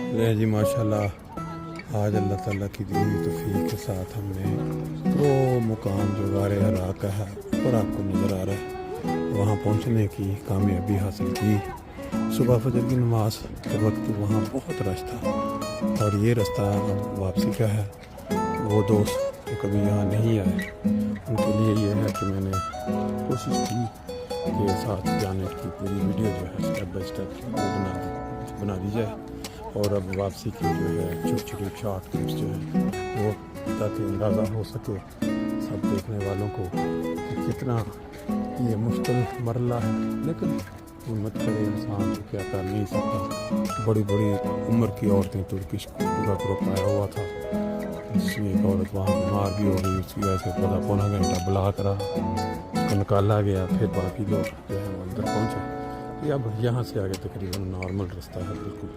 ले जी माशाल्लाह आज अल्लाह ताला की दी हुई तौफीक के साथ हमने वो मुकाम जो गारे हरा का है और आपको नज़र आ रहा है वहाँ पहुँचने की कामयाबी हासिल की। सुबह फजर की नमाज के वक्त वहाँ बहुत रश था और ये रास्ता वापसी का है। वो दोस्त जो कभी यहाँ नहीं आए उनके लिए ये है कि मैंने कोशिश की कि साथ जाने की पूरी वीडियो जो है स्टेप बाय स्टेप बना दी जाए और अब वापसी की जो है छोटी छोटी शॉर्ट क्लिप्स जो है वो ताकि अंदाज़ा हो सके सब देखने वालों को कि कितना ये मुश्किल मरला है, लेकिन हिम्मत करे इंसान तो क्या कर नहीं सकता। बड़ी बड़ी उम्र की औरतें तुर्किश पूरा ग्रुप आया हुआ था, जिसमें एक औरत वहाँ बीमार भी हो गई, उसकी वजह से पौधा पौना घंटा बुला करा उसको निकाला गया। फिर बाकी लोग जो है वो अंदर पहुँचे। ये अब यहाँ से आगे तकरीबन नॉर्मल रास्ता है बिल्कुल।